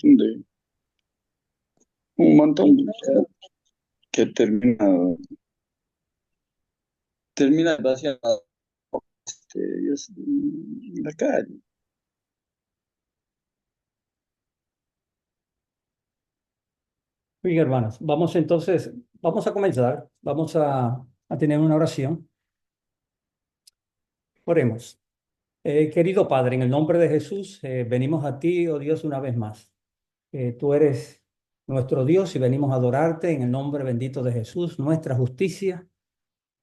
un montón que termina vaciando la calle. Bien, hermanos, vamos entonces, vamos a comenzar, vamos a tener una oración. Oremos. Querido Padre, en el nombre de Jesús, venimos a ti, oh Dios, una vez más. Tú eres nuestro Dios y venimos a adorarte en el nombre bendito de Jesús, nuestra justicia.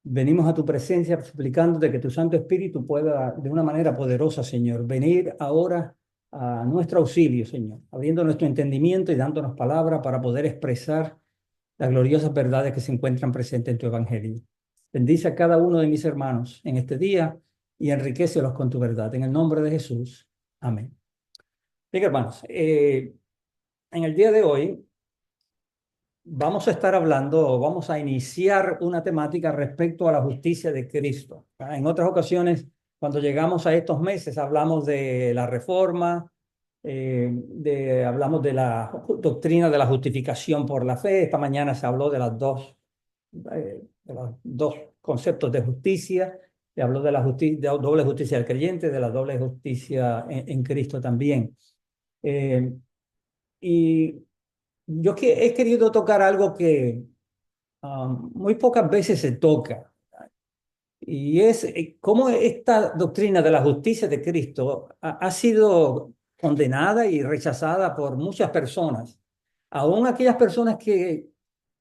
Venimos a tu presencia suplicándote que tu Santo Espíritu pueda, de una manera poderosa, Señor, venir ahora a nuestro auxilio, Señor, abriendo nuestro entendimiento y dándonos palabra para poder expresar las gloriosas verdades que se encuentran presentes en tu Evangelio. Bendice a cada uno de mis hermanos en este día y enriquecelos con tu verdad. En el nombre de Jesús. Amén. Bien, hermanos, en el día de hoy vamos a estar hablando, vamos a iniciar una temática respecto a la justicia de Cristo. En otras ocasiones, cuando llegamos a estos meses, hablamos de la reforma, hablamos de la doctrina de la justificación por la fe. Esta mañana se habló de los dos conceptos de justicia. Se habló de la doble justicia del creyente, de la doble justicia en Cristo también. Eh, y he querido tocar algo que muy pocas veces se toca, y es cómo esta doctrina de la justicia de Cristo ha sido condenada y rechazada por muchas personas, aún aquellas personas que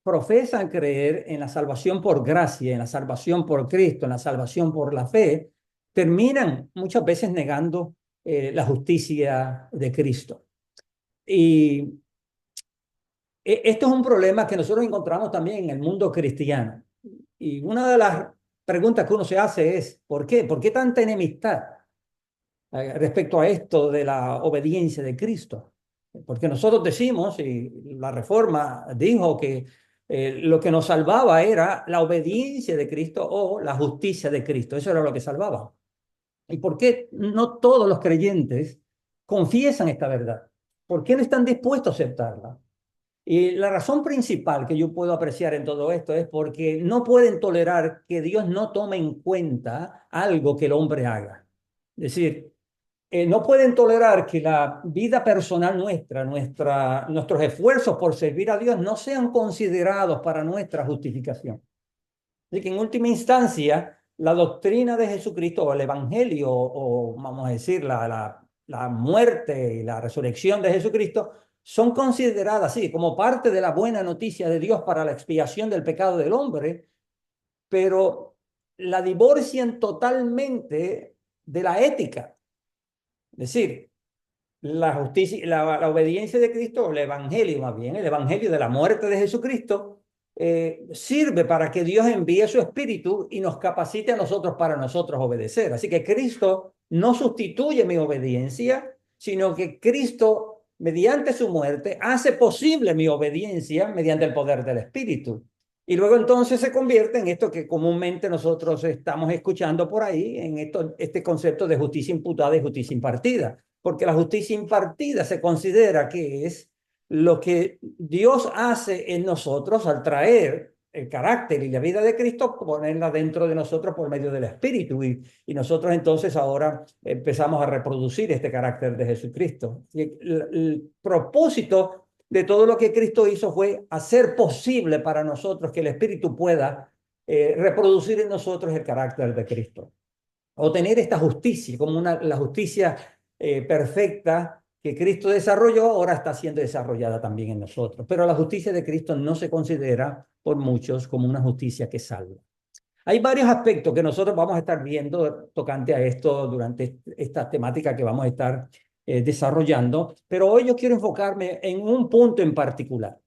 profesan creer en la salvación por gracia, en la salvación por Cristo, en la salvación por la fe, terminan muchas veces negando la justicia de Cristo. Y esto es un problema que nosotros encontramos también en el mundo cristiano. Y una de las preguntas que uno se hace es, ¿por qué? ¿Por qué tanta enemistad respecto a esto de la obediencia de Cristo? Porque nosotros decimos, y la Reforma dijo que lo que nos salvaba era la obediencia de Cristo o la justicia de Cristo. Eso era lo que salvaba. ¿Y por qué no todos los creyentes confiesan esta verdad? ¿Por qué no están dispuestos a aceptarla? Y la razón principal que yo puedo apreciar en todo esto es porque no pueden tolerar que Dios no tome en cuenta algo que el hombre haga. Es decir, no pueden tolerar que la vida personal nuestros esfuerzos por servir a Dios no sean considerados para nuestra justificación. Así que en última instancia, la doctrina de Jesucristo o el Evangelio o vamos a decir la muerte y la resurrección de Jesucristo son consideradas así como parte de la buena noticia de Dios para la expiación del pecado del hombre, pero la divorcian totalmente de la ética. Es decir, la justicia, la obediencia de Cristo, o el Evangelio más bien, el Evangelio de la muerte de Jesucristo, sirve para que Dios envíe su Espíritu y nos capacite a nosotros para nosotros obedecer. Así que Cristo no sustituye mi obediencia, sino que Cristo, mediante su muerte, hace posible mi obediencia mediante el poder del Espíritu. Y luego entonces se convierte en esto que comúnmente nosotros estamos escuchando por ahí, en este concepto de justicia imputada y justicia impartida, porque la justicia impartida se considera que es lo que Dios hace en nosotros al traer el carácter y la vida de Cristo, ponerla dentro de nosotros por medio del Espíritu. Y nosotros entonces ahora empezamos a reproducir este carácter de Jesucristo. Y el propósito de todo lo que Cristo hizo fue hacer posible para nosotros que el Espíritu pueda reproducir en nosotros el carácter de Cristo. O tener esta justicia, como la justicia perfecta que Cristo desarrolló, ahora está siendo desarrollada también en nosotros. Pero la justicia de Cristo no se considera por muchos como una justicia que salva. Hay varios aspectos que nosotros vamos a estar viendo tocante a esto durante esta temática que vamos a estar desarrollando, pero hoy yo quiero enfocarme en un punto en particular.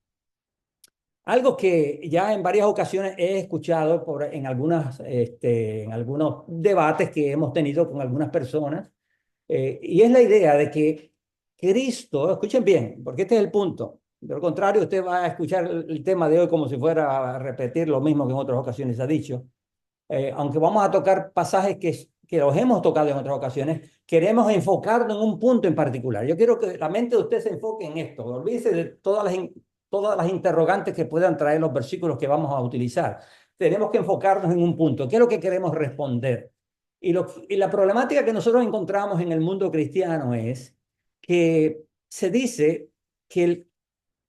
Algo que ya en varias ocasiones he escuchado en algunos debates que hemos tenido con algunas personas, y es la idea de que Cristo, escuchen bien, porque este es el punto. De lo contrario, usted va a escuchar el tema de hoy como si fuera a repetir lo mismo que en otras ocasiones ha dicho, aunque vamos a tocar pasajes que que los hemos tocado en otras ocasiones, queremos enfocarnos en un punto en particular. Yo quiero que la mente de usted se enfoque en esto. Olvídese de todas las interrogantes que puedan traer los versículos que vamos a utilizar. Tenemos que enfocarnos en un punto. ¿Qué es lo que queremos responder? Y la problemática que nosotros encontramos en el mundo cristiano es que se dice que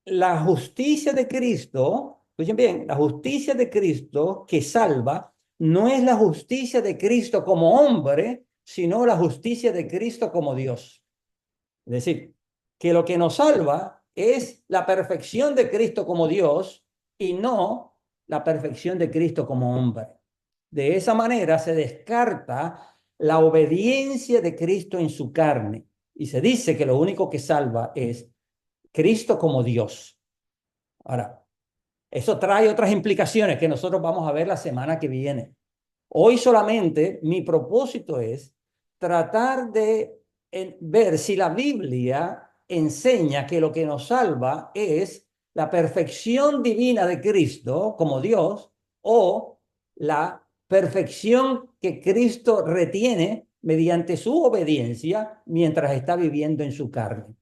la justicia de Cristo, escuchen bien, la justicia de Cristo que salva no es la justicia de Cristo como hombre, sino la justicia de Cristo como Dios. Es decir, que lo que nos salva es la perfección de Cristo como Dios y no la perfección de Cristo como hombre. De esa manera se descarta la obediencia de Cristo en su carne y se dice que lo único que salva es Cristo como Dios. Ahora, eso trae otras implicaciones que nosotros vamos a ver la semana que viene. Hoy solamente mi propósito es tratar de ver si la Biblia enseña que lo que nos salva es la perfección divina de Cristo como Dios o la perfección que Cristo retiene mediante su obediencia mientras está viviendo en su carne.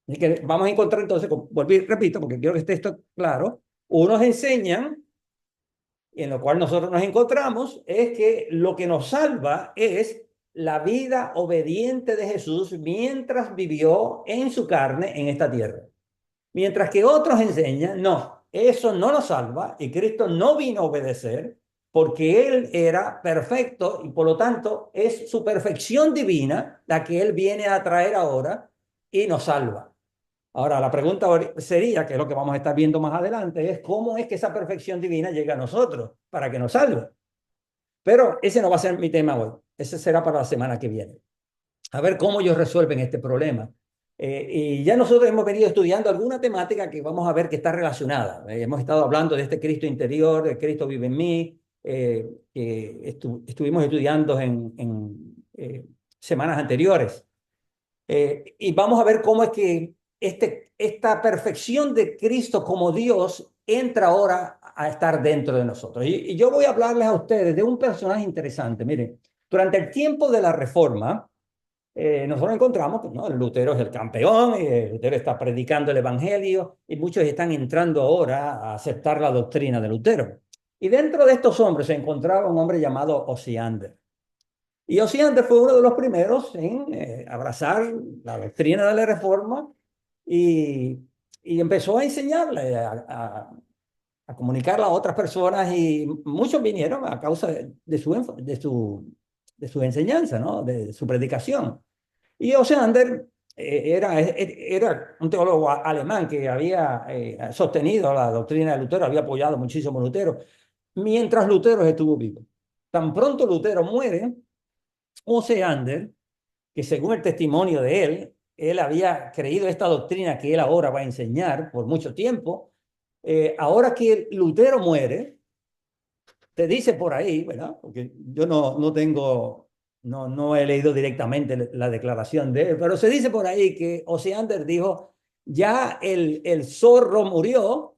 Y que vamos a encontrar entonces, repito, porque quiero que esté esto claro, unos enseñan, y en lo cual nosotros nos encontramos, es que lo que nos salva es la vida obediente de Jesús mientras vivió en su carne en esta tierra. Mientras que otros enseñan, no, eso no nos salva y Cristo no vino a obedecer porque Él era perfecto y por lo tanto es su perfección divina la que Él viene a traer ahora y nos salva. Ahora, la pregunta sería, que es lo que vamos a estar viendo más adelante, es cómo es que esa perfección divina llega a nosotros para que nos salve. Pero ese no va a ser mi tema hoy. Ese será para la semana que viene. A ver cómo ellos resuelven este problema. Y ya nosotros hemos venido estudiando alguna temática que vamos a ver que está relacionada. Hemos estado hablando de este Cristo interior, de Cristo vive en mí, que estuvimos estudiando en semanas anteriores. Y vamos a ver cómo es que esta perfección de Cristo como Dios entra ahora a estar dentro de nosotros. Y yo voy a hablarles a ustedes de un personaje interesante. Miren, durante el tiempo de la Reforma, nosotros encontramos que, ¿no?, el Lutero es el campeón, y el Lutero está predicando el Evangelio, y muchos están entrando ahora a aceptar la doctrina de Lutero. Y dentro de estos hombres se encontraba un hombre llamado Osiander. Y Osiander fue uno de los primeros en abrazar la doctrina de la Reforma y, y empezó a enseñarle, a comunicarla a otras personas y muchos vinieron a causa de su enseñanza, ¿no?, de su predicación. Y Osiander era un teólogo alemán que había sostenido la doctrina de Lutero, había apoyado muchísimo a Lutero, mientras Lutero estuvo vivo. Tan pronto Lutero muere, Osiander, que según el testimonio de él había creído esta doctrina que él ahora va a enseñar por mucho tiempo. Ahora que Lutero muere, te dice por ahí, ¿verdad? Porque yo no tengo, no he leído directamente la declaración de él, pero se dice por ahí que Osiander dijo, ya el zorro murió,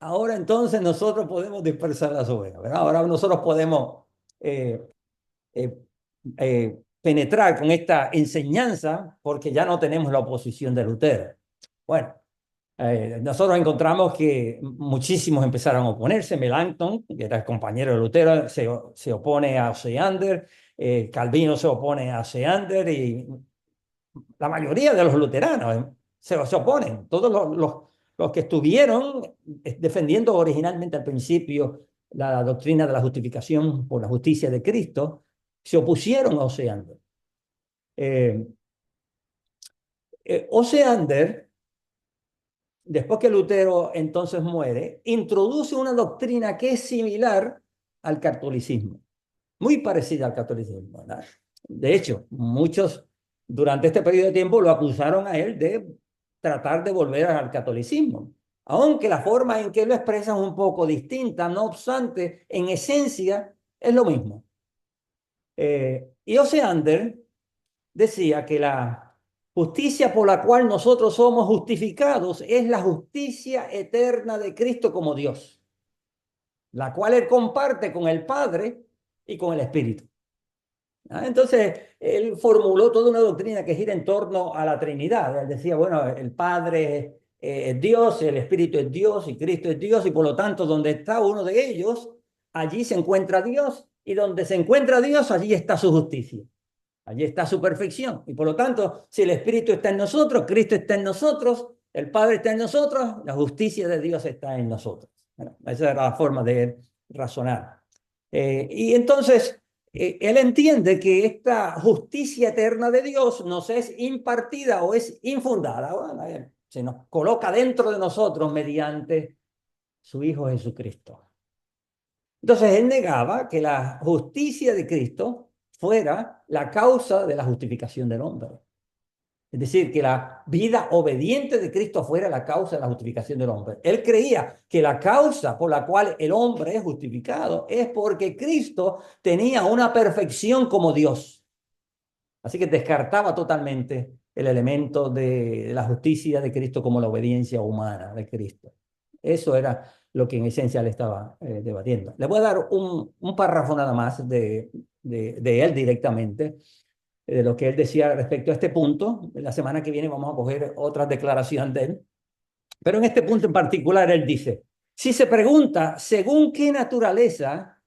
ahora entonces nosotros podemos dispersar las ovejas, ¿verdad? Ahora nosotros podemos eh, eh, penetrar con esta enseñanza porque ya no tenemos la oposición de Lutero. Bueno, nosotros encontramos que muchísimos empezaron a oponerse. Melanchthon, que era el compañero de Lutero, se opone a Osiander, Calvino se opone a Osiander y la mayoría de los luteranos se oponen. Todos los que estuvieron defendiendo originalmente al principio la doctrina de la justificación por la justicia de Cristo, se opusieron a Osiander. Osiander, después que Lutero entonces muere, introduce una doctrina que es similar al catolicismo, muy parecida al catolicismo, ¿verdad? De hecho, muchos durante este periodo de tiempo lo acusaron a él de tratar de volver al catolicismo, aunque la forma en que lo expresa es un poco distinta, no obstante, en esencia es lo mismo. Y Osiander decía que la justicia por la cual nosotros somos justificados es la justicia eterna de Cristo como Dios, la cual Él comparte con el Padre y con el Espíritu. Entonces, él formuló toda una doctrina que gira en torno a la Trinidad. Él decía, bueno, el Padre es Dios, el Espíritu es Dios y Cristo es Dios, y por lo tanto, donde está uno de ellos, allí se encuentra Dios, y donde se encuentra Dios, allí está su justicia. Allí está su perfección. Y por lo tanto, si el Espíritu está en nosotros, Cristo está en nosotros, el Padre está en nosotros, la justicia de Dios está en nosotros. Bueno, esa era la forma de razonar. Y entonces, él entiende que esta justicia eterna de Dios nos es impartida o es infundada. Bueno, se nos coloca dentro de nosotros mediante su Hijo Jesucristo. Entonces él negaba que la justicia de Cristo fuera la causa de la justificación del hombre. Es decir, que la vida obediente de Cristo fuera la causa de la justificación del hombre. Él creía que la causa por la cual el hombre es justificado es porque Cristo tenía una perfección como Dios. Así que descartaba totalmente el elemento de la justicia de Cristo como la obediencia humana de Cristo. Eso era lo que en esencia le estaba debatiendo. Le voy a dar un párrafo nada más de él directamente, de lo que él decía respecto a este punto. La semana que viene vamos a coger otra declaración de él. Pero en este punto en particular él dice, si se pregunta según qué naturaleza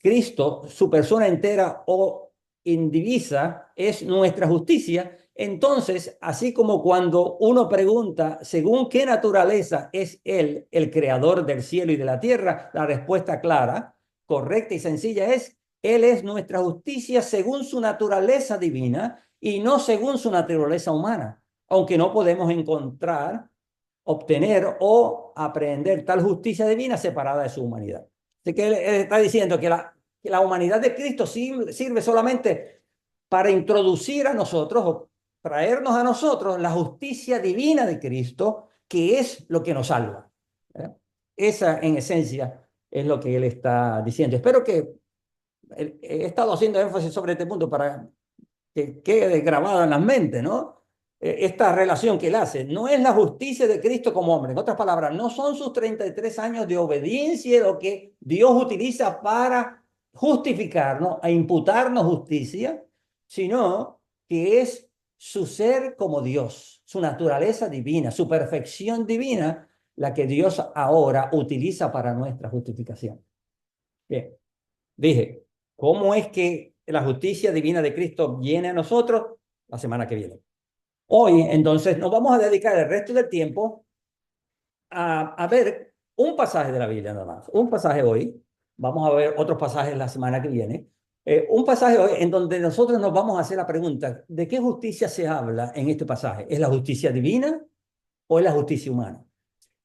Cristo, su persona entera o indivisa, es nuestra justicia, entonces, así como cuando uno pregunta según qué naturaleza es Él, el creador del cielo y de la tierra, la respuesta clara, correcta y sencilla es, Él es nuestra justicia según su naturaleza divina y no según su naturaleza humana, aunque no podemos encontrar, obtener o aprehender tal justicia divina separada de su humanidad. Así que él está diciendo que la humanidad de Cristo sirve solamente para introducir a nosotros o traernos a nosotros la justicia divina de Cristo, que es lo que nos salva. Esa, en esencia, es lo que él está diciendo. Espero que he estado haciendo énfasis sobre este punto para que quede grabado en las mentes, ¿no? Esta relación que él hace. No es la justicia de Cristo como hombre. En otras palabras, no son sus 33 años de obediencia lo que Dios utiliza para justificarnos e imputarnos justicia, sino que es su ser como Dios, su naturaleza divina, su perfección divina, la que Dios ahora utiliza para nuestra justificación. Bien, dije, ¿cómo es que la justicia divina de Cristo viene a nosotros? La semana que viene. Hoy, entonces, nos vamos a dedicar el resto del tiempo a ver un pasaje de la Biblia nada más. Un pasaje hoy. Vamos a ver otros pasajes la semana que viene. Un pasaje hoy en donde nosotros nos vamos a hacer la pregunta, ¿de qué justicia se habla en este pasaje? ¿Es la justicia divina o es la justicia humana?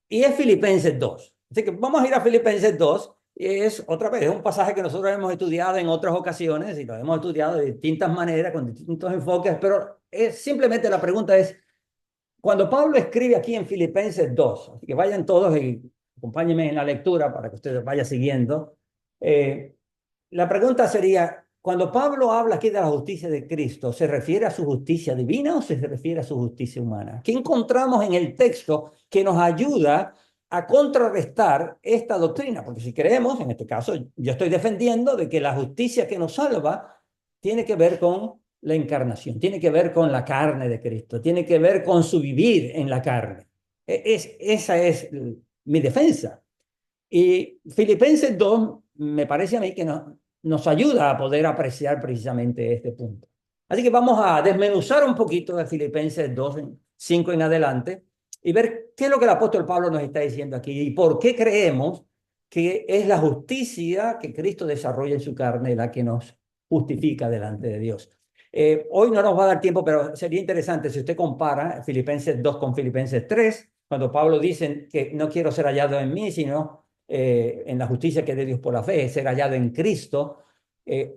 Y es Filipenses 2. Así que vamos a ir a Filipenses 2. Y es otra vez, es un pasaje que nosotros hemos estudiado en otras ocasiones y lo hemos estudiado de distintas maneras, con distintos enfoques, pero simplemente la pregunta es, cuando Pablo escribe aquí en Filipenses 2, así que vayan todos y acompáñenme en la lectura para que ustedes vayan siguiendo, la pregunta sería, cuando Pablo habla aquí de la justicia de Cristo, ¿se refiere a su justicia divina o se refiere a su justicia humana? ¿Qué encontramos en el texto que nos ayuda a contrarrestar esta doctrina? Porque si creemos, en este caso, yo estoy defendiendo de que la justicia que nos salva tiene que ver con la encarnación, tiene que ver con la carne de Cristo, tiene que ver con su vivir en la carne. Esa es mi defensa. Y Filipenses 2 me parece a mí que nos ayuda a poder apreciar precisamente este punto. Así que vamos a desmenuzar un poquito de Filipenses 2, 5 en adelante, y ver qué es lo que el apóstol Pablo nos está diciendo aquí y por qué creemos que es la justicia que Cristo desarrolla en su carne la que nos justifica delante de Dios. Hoy no nos va a dar tiempo, pero sería interesante si usted compara Filipenses 2 con Filipenses 3, cuando Pablo dice que no quiero ser hallado en mí, sino en la justicia que es de Dios por la fe, es ser hallado en Cristo.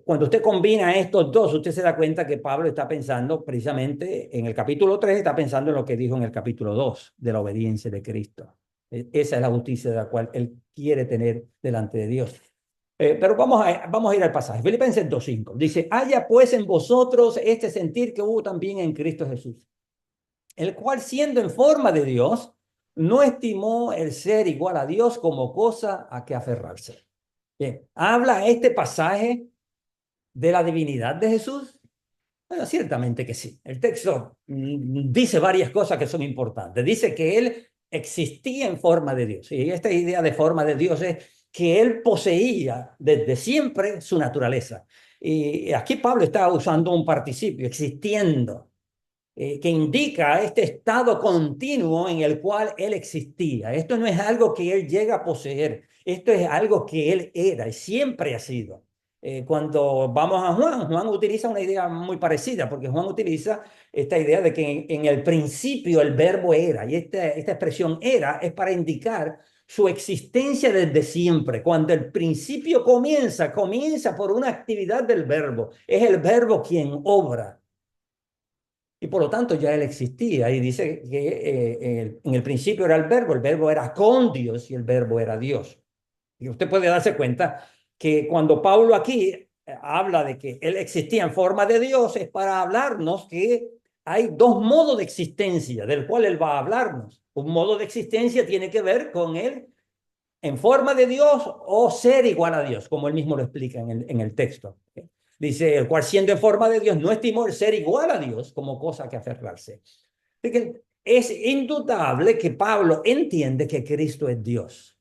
Cuando usted combina estos dos, usted se da cuenta que Pablo está pensando precisamente en el capítulo 3, está pensando en lo que dijo en el capítulo 2 de la obediencia de Cristo. Esa es la justicia de la cual él quiere tener delante de Dios. Pero vamos a ir al pasaje. Filipenses 2:5. Dice, haya pues en vosotros este sentir que hubo también en Cristo Jesús, el cual siendo en forma de Dios, no estimó el ser igual a Dios como cosa a que aferrarse. Bien, habla este pasaje de la divinidad de Jesús? Bueno, ciertamente que sí. El texto dice varias cosas que son importantes. Dice que él existía en forma de Dios. Y esta idea de forma de Dios es que él poseía desde siempre su naturaleza. Y aquí Pablo está usando un participio, existiendo, que indica este estado continuo en el cual él existía. Esto no es algo que él llega a poseer, esto es algo que él era y siempre ha sido. Cuando vamos a Juan, Juan utiliza una idea muy parecida, porque Juan utiliza esta idea de que en el principio el verbo era, y esta expresión era es para indicar su existencia desde siempre. Cuando el principio comienza, comienza por una actividad del verbo, es el verbo quien obra. Y por lo tanto ya él existía. Y dice que en el principio era el verbo era con Dios y el verbo era Dios. Y usted puede darse cuenta que cuando Pablo aquí habla de que él existía en forma de Dios, es para hablarnos que hay dos modos de existencia del cual él va a hablarnos. Un modo de existencia tiene que ver con él en forma de Dios o ser igual a Dios, como él mismo lo explica en el texto. Dice, el cual siendo en forma de Dios no estimó el ser igual a Dios como cosa que aferrarse. Así que es indudable que Pablo entiende que Cristo es Dios,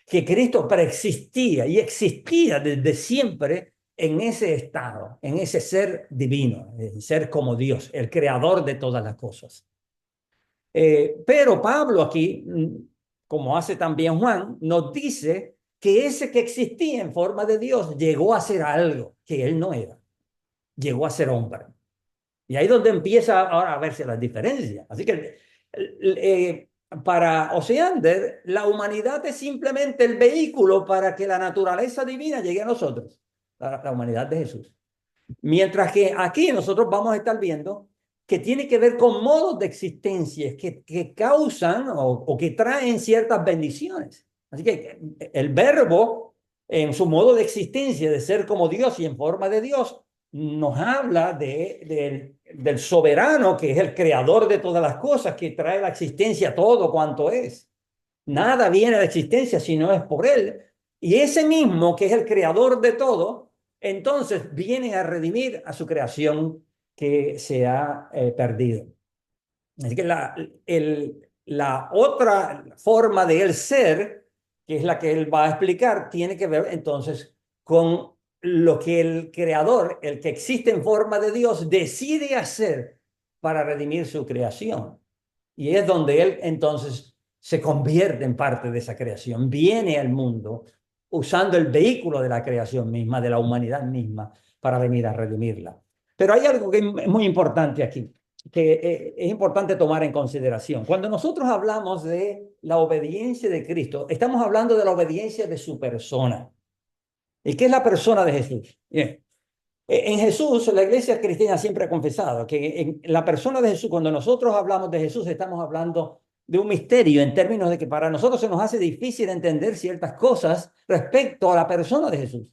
que Cristo preexistía y existía desde siempre en ese estado, en ese ser divino, en ser como Dios, el creador de todas las cosas. Pero Pablo aquí, como hace también Juan, nos dice que ese que existía en forma de Dios llegó a ser algo que él no era, llegó a ser hombre. Y ahí es donde empieza ahora a verse las diferencias. Así que para Osiander, la humanidad es simplemente el vehículo para que la naturaleza divina llegue a nosotros, la humanidad de Jesús. Mientras que aquí nosotros vamos a estar viendo que tiene que ver con modos de existencia que causan o que traen ciertas bendiciones. Así que el verbo en su modo de existencia, de ser como Dios y en forma de Dios, nos habla del soberano, que es el creador de todas las cosas, que trae la existencia a todo cuanto es. Nada viene a la existencia si no es por él. Y ese mismo, que es el creador de todo, entonces viene a redimir a su creación que se ha perdido. Así que la otra forma de él ser, que es la que él va a explicar, tiene que ver entonces con lo que el creador, el que existe en forma de Dios, decide hacer para redimir su creación. Y es donde él entonces se convierte en parte de esa creación, viene al mundo usando el vehículo de la creación misma, de la humanidad misma, para venir a redimirla. Pero hay algo que es muy importante aquí, que es importante tomar en consideración. Cuando nosotros hablamos de la obediencia de Cristo, estamos hablando de la obediencia de su persona. ¿Y qué es la persona de Jesús? Bien. En Jesús, la iglesia cristiana siempre ha confesado que en la persona de Jesús, cuando nosotros hablamos de Jesús, estamos hablando de un misterio en términos de que para nosotros se nos hace difícil entender ciertas cosas respecto a la persona de Jesús.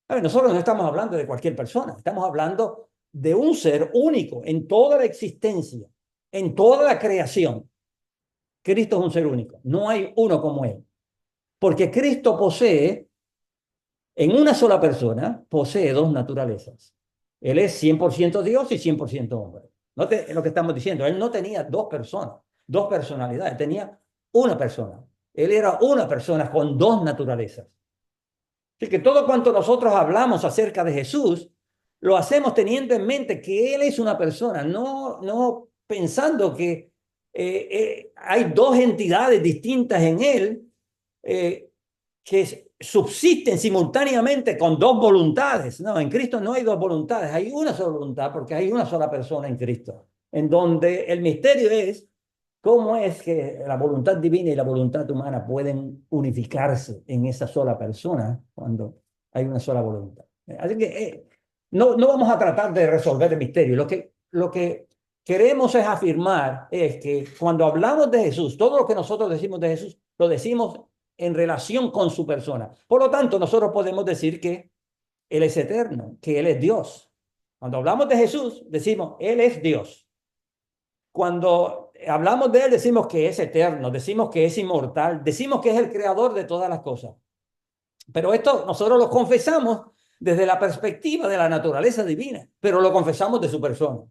A ver, nosotros no estamos hablando de cualquier persona, estamos hablando de un ser único en toda la existencia, en toda la creación. Cristo es un ser único, no hay uno como él, porque Cristo posee, en una sola persona, posee dos naturalezas. Él es 100% Dios y 100% hombre. Note lo que estamos diciendo, él no tenía dos personas, dos personalidades, tenía una persona. Él era una persona con dos naturalezas. Así que todo cuanto nosotros hablamos acerca de Jesús, lo hacemos teniendo en mente que Él es una persona, no pensando que hay dos entidades distintas en Él que subsisten simultáneamente con dos voluntades. No, en Cristo no hay dos voluntades, hay una sola voluntad porque hay una sola persona en Cristo, en donde el misterio es cómo es que la voluntad divina y la voluntad humana pueden unificarse en esa sola persona cuando hay una sola voluntad. Así que no vamos a tratar de resolver el misterio. Lo que queremos es afirmar es que cuando hablamos de Jesús, todo lo que nosotros decimos de Jesús, lo decimos en relación con su persona. Por lo tanto, nosotros podemos decir que Él es eterno, que Él es Dios. Cuando hablamos de Jesús, decimos, Él es Dios. Cuando hablamos de Él, decimos que es eterno, decimos que es inmortal, decimos que es el creador de todas las cosas. Pero esto nosotros lo confesamos desde la perspectiva de la naturaleza divina, pero lo confesamos de su persona.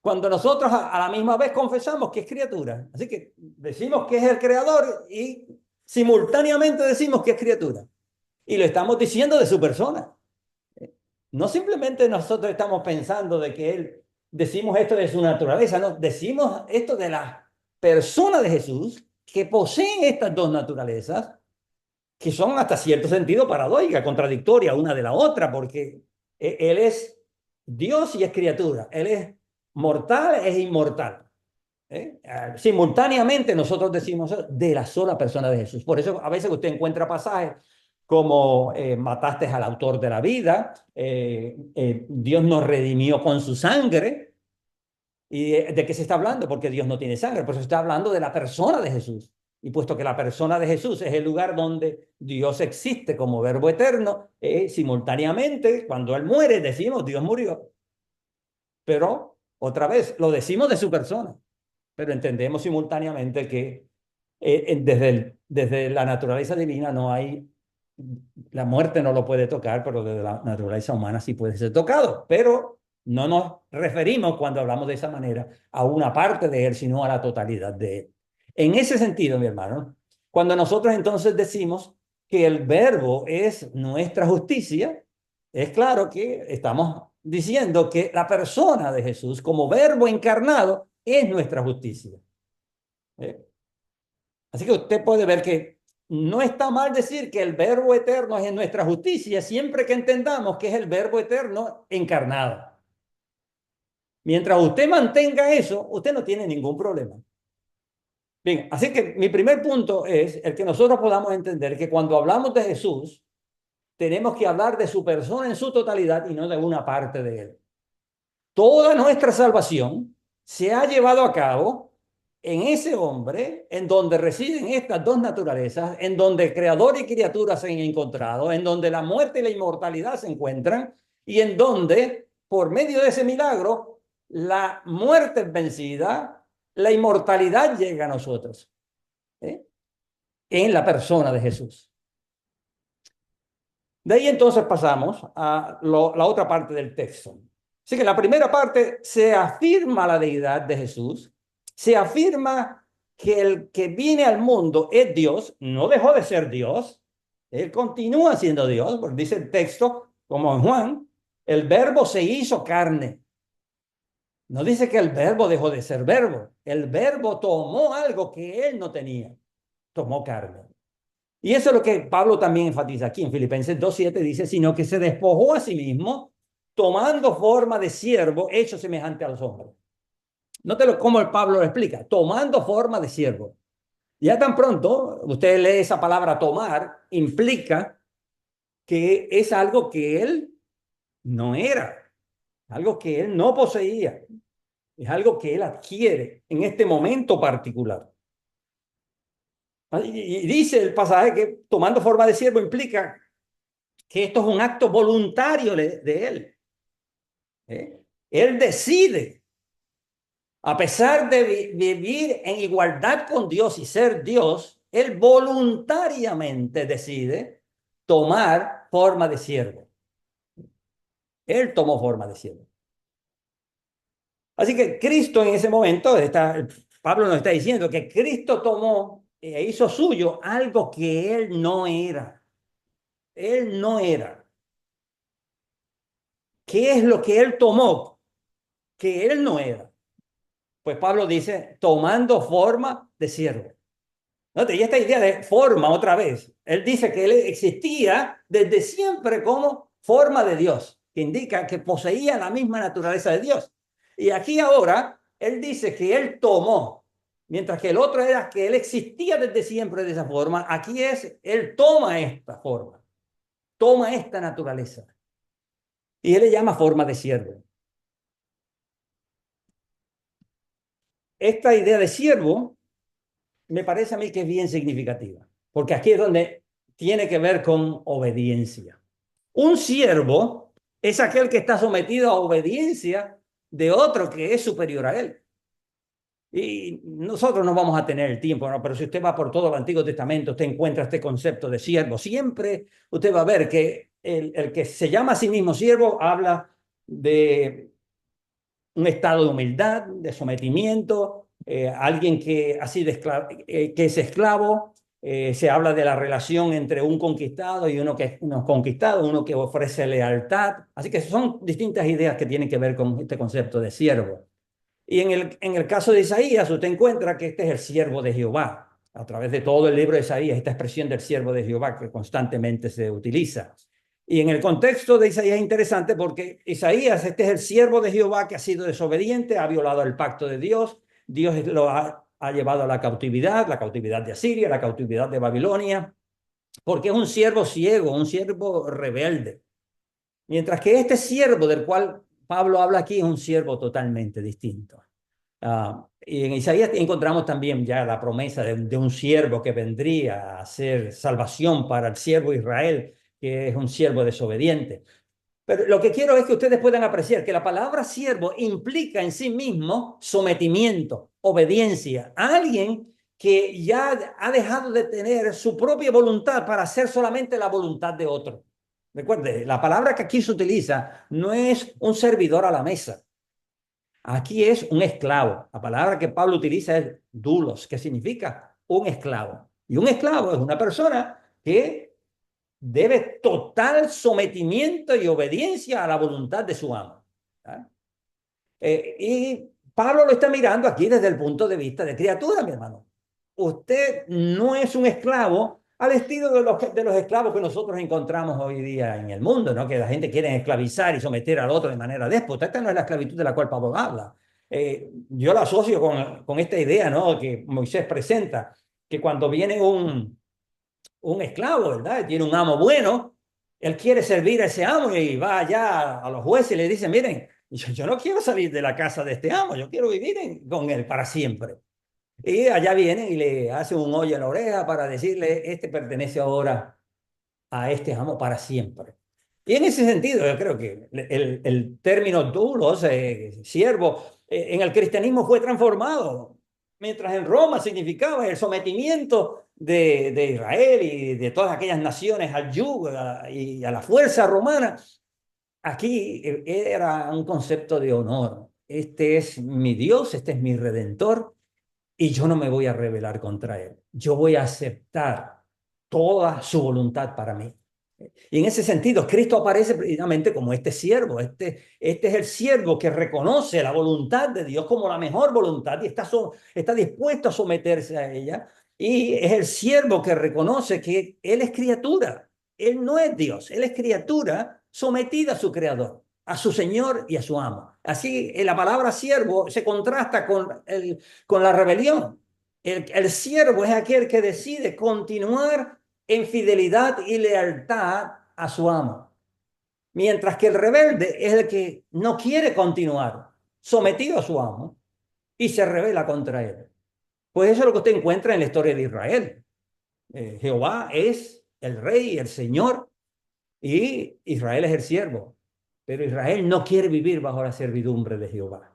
Cuando nosotros a la misma vez confesamos que es criatura. Así que decimos que es el creador y simultáneamente decimos que es criatura. Y lo estamos diciendo de su persona. No simplemente nosotros estamos pensando de que él, decimos esto de su naturaleza, no, decimos esto de la persona de Jesús que poseen estas dos naturalezas que son hasta cierto sentido paradójicas, contradictorias una de la otra, porque él es Dios y es criatura, él es mortal e inmortal. Simultáneamente nosotros decimos de la sola persona de Jesús. Por eso a veces usted encuentra pasajes como mataste al autor de la vida, Dios nos redimió con su sangre. ¿Y de qué se está hablando? Porque Dios no tiene sangre, por eso se está hablando de la persona de Jesús. Y puesto que la persona de Jesús es el lugar donde Dios existe como verbo eterno, simultáneamente, cuando Él muere, decimos Dios murió. Pero, otra vez, lo decimos de su persona, pero entendemos simultáneamente que desde la naturaleza divina no hay, la muerte no lo puede tocar, pero desde la naturaleza humana sí puede ser tocado. Pero no nos referimos cuando hablamos de esa manera a una parte de Él, sino a la totalidad de Él. En ese sentido, mi hermano, cuando nosotros entonces decimos que el verbo es nuestra justicia, es claro que estamos diciendo que la persona de Jesús como verbo encarnado es nuestra justicia. Así que usted puede ver que no está mal decir que el verbo eterno es en nuestra justicia, siempre que entendamos que es el verbo eterno encarnado. Mientras usted mantenga eso, usted no tiene ningún problema. Bien, así que mi primer punto es el que nosotros podamos entender que cuando hablamos de Jesús, tenemos que hablar de su persona en su totalidad y no de una parte de él. Toda nuestra salvación se ha llevado a cabo en ese hombre, en donde residen estas dos naturalezas, en donde creador y criatura se han encontrado, en donde la muerte y la inmortalidad se encuentran, y en donde, por medio de ese milagro, la muerte es vencida, la inmortalidad llega a nosotros, en la persona de Jesús. De ahí entonces pasamos a la otra parte del texto. Así que la primera parte se afirma la deidad de Jesús, se afirma que el que viene al mundo es Dios, no dejó de ser Dios, él continúa siendo Dios, porque dice el texto, como en Juan, el verbo se hizo carne. No dice que el verbo dejó de ser verbo, el verbo tomó algo que él no tenía, tomó carne. Y eso es lo que Pablo también enfatiza aquí en Filipenses 2:7, dice, sino que se despojó a sí mismo, tomando forma de siervo, hecho semejante a los hombres. Nótelo cómo el Pablo lo explica, tomando forma de siervo. Ya tan pronto usted lee esa palabra tomar, implica que es algo que él no era, algo que él no poseía, es algo que él adquiere en este momento particular. Y dice el pasaje que tomando forma de siervo implica que esto es un acto voluntario de él. Él decide, a pesar de vivir en igualdad con Dios y ser Dios, él voluntariamente decide tomar forma de siervo. Él tomó forma de siervo. Así que Cristo en ese momento, Pablo nos está diciendo que Cristo tomó e hizo suyo algo que él no era. Él no era. ¿Qué es lo que él tomó? Que él no era. Pues Pablo dice, tomando forma de siervo. ¿No? Y esta idea de forma, otra vez, él dice que él existía desde siempre como forma de Dios, que indica que poseía la misma naturaleza de Dios. Y aquí ahora, él dice que él tomó, mientras que el otro era que él existía desde siempre de esa forma, aquí es, él toma esta forma, toma esta naturaleza. Y él le llama forma de siervo. Esta idea de siervo me parece a mí que es bien significativa, porque aquí es donde tiene que ver con obediencia. Un siervo es aquel que está sometido a obediencia de otro que es superior a él. Y nosotros no vamos a tener el tiempo, ¿no? Pero si usted va por todo el Antiguo Testamento, usted encuentra este concepto de siervo. Siempre usted va a ver que el que se llama a sí mismo siervo habla de un estado de humildad, de sometimiento, alguien que, así que es esclavo. Se habla de la relación entre un conquistado y uno que es uno conquistado, uno que ofrece lealtad. Así que son distintas ideas que tienen que ver con este concepto de siervo. Y en el caso de Isaías, usted encuentra que este es el siervo de Jehová. A través de todo el libro de Isaías, esta expresión del siervo de Jehová que constantemente se utiliza. Y en el contexto de Isaías es interesante porque Isaías, este es el siervo de Jehová que ha sido desobediente, ha violado el pacto de Dios, Dios lo ha llevado a la cautividad de Asiria, la cautividad de Babilonia, porque es un siervo ciego, un siervo rebelde. Mientras que este siervo del cual Pablo habla aquí es un siervo totalmente distinto. Y en Isaías encontramos también ya la promesa de un siervo que vendría a hacer salvación para el siervo Israel, que es un siervo desobediente. Pero lo que quiero es que ustedes puedan apreciar que la palabra siervo implica en sí mismo sometimiento, obediencia a alguien que ya ha dejado de tener su propia voluntad para hacer solamente la voluntad de otro. Recuerde, la palabra que aquí se utiliza no es un servidor a la mesa. Aquí es un esclavo. La palabra que Pablo utiliza es doulos, que significa un esclavo. Y un esclavo es una persona que debe total sometimiento y obediencia a la voluntad de su amo. Y Pablo lo está mirando aquí desde el punto de vista de criatura, mi hermano. Usted no es un esclavo al estilo de los esclavos que nosotros encontramos hoy día en el mundo, ¿no? Que la gente quiere esclavizar y someter al otro de manera déspota. Esta no es la esclavitud de la cual Pablo habla. Yo la asocio con esta idea, ¿no? Que Moisés presenta, que cuando viene un esclavo, ¿verdad? Tiene un amo bueno, él quiere servir a ese amo y va allá a los jueces y le dice, miren, yo no quiero salir de la casa de este amo, yo quiero vivir con él para siempre. Y allá vienen y le hacen un hoyo en la oreja para decirle, este pertenece ahora a este amo para siempre. Y en ese sentido, yo creo que el término doulos, siervo, en el cristianismo fue transformado. Mientras en Roma significaba el sometimiento de Israel y de todas aquellas naciones al yugo y a la fuerza romana, aquí era un concepto de honor. Este es mi Dios, este es mi redentor y yo no me voy a rebelar contra él. Yo voy a aceptar toda su voluntad para mí. Y en ese sentido, Cristo aparece precisamente como este siervo. Este es el siervo que reconoce la voluntad de Dios como la mejor voluntad y está dispuesto a someterse a ella. Y es el siervo que reconoce que Él es criatura. Él no es Dios, Él es criatura sometida a su creador, a su Señor y a su amo. Así, la palabra siervo se contrasta con la rebelión. El siervo es aquel que decide continuar en fidelidad y lealtad a su amo. Mientras que el rebelde es el que no quiere continuar sometido a su amo y se rebela contra él. Pues eso es lo que usted encuentra en la historia de Israel. Jehová es el rey, el Señor, y Israel es el siervo. Pero Israel no quiere vivir bajo la servidumbre de Jehová.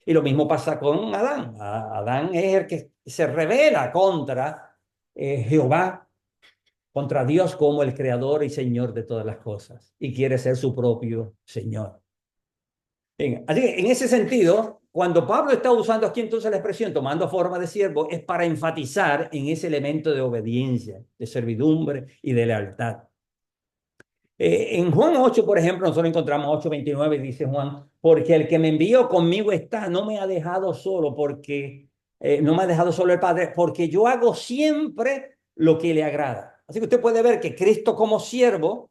Y lo mismo pasa con Adán. Adán es el que se rebela contra Jehová, contra Dios como el creador y señor de todas las cosas, y quiere ser su propio señor. Bien, así que en ese sentido, cuando Pablo está usando aquí entonces la expresión tomando forma de siervo, es para enfatizar en ese elemento de obediencia, de servidumbre y de lealtad. En Juan 8, por ejemplo, nosotros encontramos 8:29, dice Juan, porque el que me envió conmigo está, no me ha dejado solo, porque no me ha dejado solo el Padre, porque yo hago siempre lo que le agrada. Así que usted puede ver que Cristo como siervo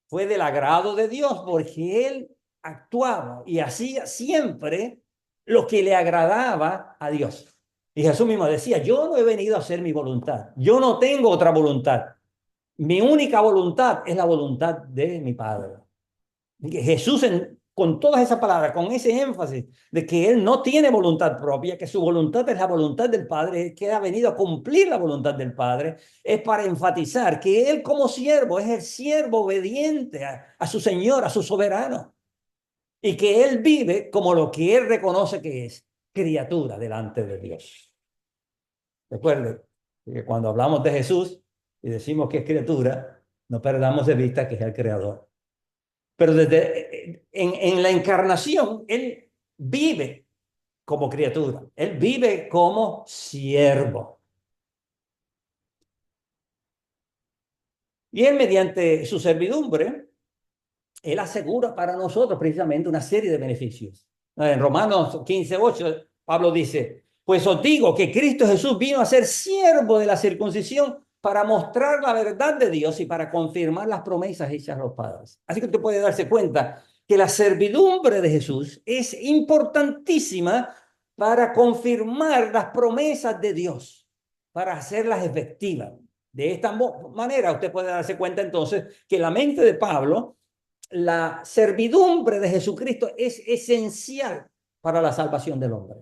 fue del agrado de Dios, porque él actuaba y hacía siempre lo que le agradaba a Dios. Y Jesús mismo decía, yo no he venido a hacer mi voluntad, yo no tengo otra voluntad. Mi única voluntad es la voluntad de mi Padre. Jesús, con todas esas palabras, con ese énfasis de que Él no tiene voluntad propia, que su voluntad es la voluntad del Padre, que ha venido a cumplir la voluntad del Padre, es para enfatizar que Él como siervo es el siervo obediente a su Señor, a su soberano, y que Él vive como lo que Él reconoce que es, criatura delante de Dios. Recuerde que cuando hablamos de Jesús y decimos que es criatura, No perdamos de vista que es el creador. Pero en la encarnación, Él vive como criatura. Él vive como siervo. Y Él, mediante su servidumbre, Él asegura para nosotros precisamente una serie de beneficios. En Romanos 15:8, Pablo dice, pues os digo que Cristo Jesús vino a ser siervo de la circuncisión para mostrar la verdad de Dios y para confirmar las promesas hechas a los padres. Así que usted puede darse cuenta que la servidumbre de Jesús es importantísima para confirmar las promesas de Dios, para hacerlas efectivas. De esta manera usted puede darse cuenta entonces que la mente de Pablo, la servidumbre de Jesucristo es esencial para la salvación del hombre.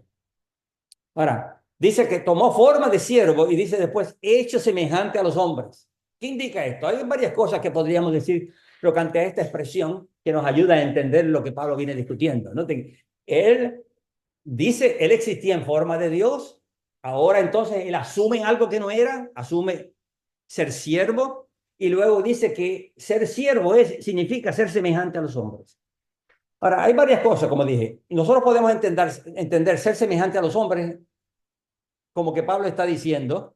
Ahora, dice que tomó forma de siervo y dice después, hecho semejante a los hombres. ¿Qué indica esto? Hay varias cosas que podríamos decir tocante a esta expresión que nos ayuda a entender lo que Pablo viene discutiendo. Noten, él dice, él existía en forma de Dios, ahora entonces él asume algo que no era, asume ser siervo, y luego dice que ser siervo significa ser semejante a los hombres. Ahora, hay varias cosas, como dije. Nosotros podemos entender ser semejante a los hombres como que Pablo está diciendo,